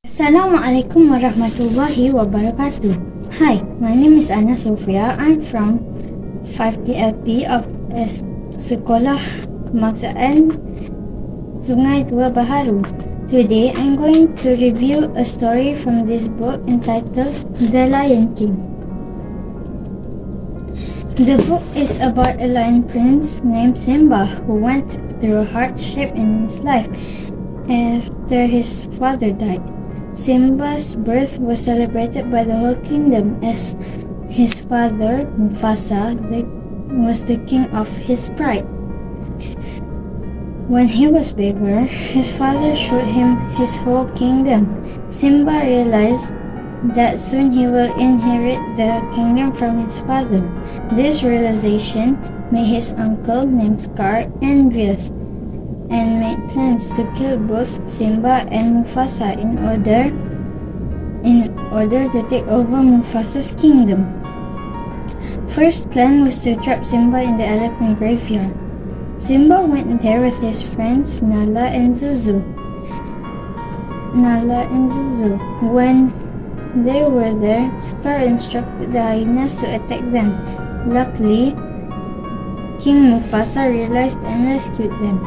Assalamualaikum warahmatullahi wabarakatuh. Hi, my name is Sofia. I'm from 5DLP of Sekolah Kebangsaan SG Tua Baharu. Today, I'm going to review a story from this book entitled The Lion King. The book is about a lion prince named Simba who went through hardship in his life after his father died. Simba's birth was celebrated by the whole kingdom as his father, Mufasa, was the king of his pride. When he was bigger, his father showed him his whole kingdom. Simba realized that soon he will inherit the kingdom from his father. This realization made his uncle named Scar envious and made plans to kill both Simba and Mufasa in order to take over Mufasa's kingdom. First plan was to trap Simba in the elephant graveyard. Simba went there with his friends Nala and Zuzu. When they were there, Scar instructed the hyenas to attack them. Luckily, King Mufasa realized and rescued them.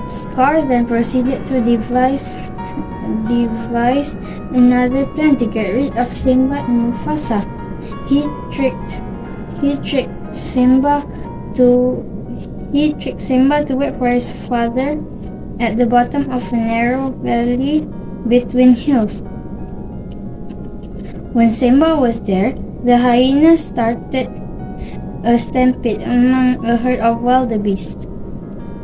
Scar then proceeded to devise another plan to get rid of Simba and Mufasa. He tricked Simba to wait for his father at the bottom of a narrow valley between hills. When Simba was there, the hyenas started a stampede among a herd of wildebeest.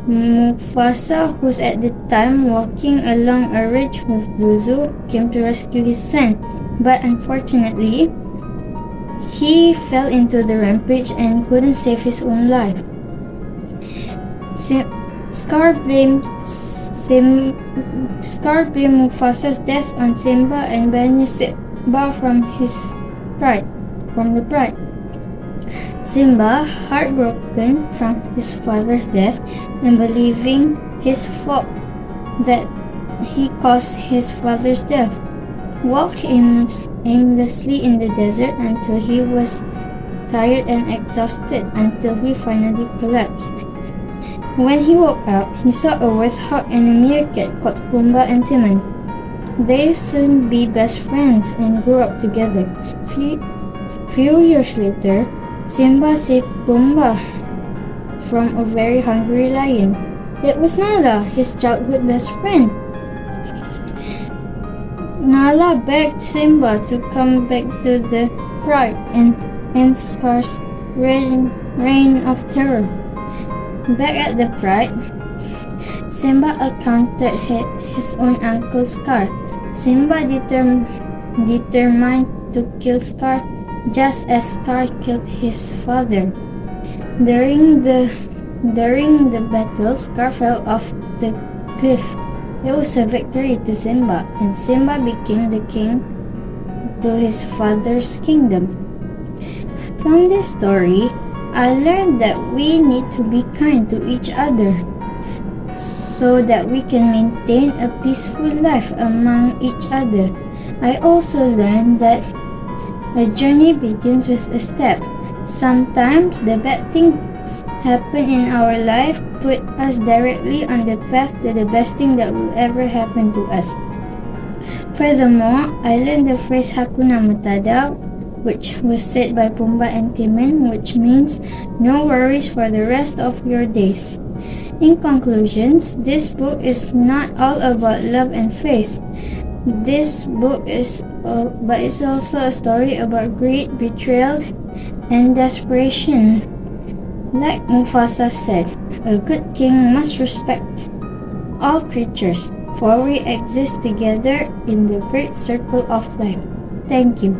Mufasa, who was at the time walking along a ridge with Zuzu, came to rescue his son, but unfortunately, he fell into the rampage and couldn't save his own life. Scar blamed Mufasa's death on Simba and banished Simba from the pride. Simba, heartbroken from his father's death and believing his fault that he caused his father's death, walked aimlessly in the desert until he was tired and exhausted until he finally collapsed. When he woke up, he saw a warthog and a meerkat called Pumbaa and Timon. They soon be best friends and grew up together. Few years later, Simba saved Pumbaa from a very hungry lion. It was Nala, his childhood best friend. Nala begged Simba to come back to the pride and end Scar's reign of terror. Back at the pride, Simba encountered his own uncle Scar. Simba determined to kill Scar just as Scar killed his father. During the battle, Scar fell off the cliff. It was a victory to Simba, and Simba became the king to his father's kingdom. From this story, I learned that we need to be kind to each other so that we can maintain a peaceful life among each other. I also learned that a journey begins with a step. Sometimes the bad things happen in our life put us directly on the path to the best thing that will ever happen to us. Furthermore, I learned the phrase Hakuna Matata, which was said by Pumbaa and Timon, which means no worries for the rest of your days. In conclusions, this book is not all about love and faith. This book but it's also a story about greed, betrayal, and desperation. Like Mufasa said, a good king must respect all creatures, for we exist together in the great circle of life. Thank you.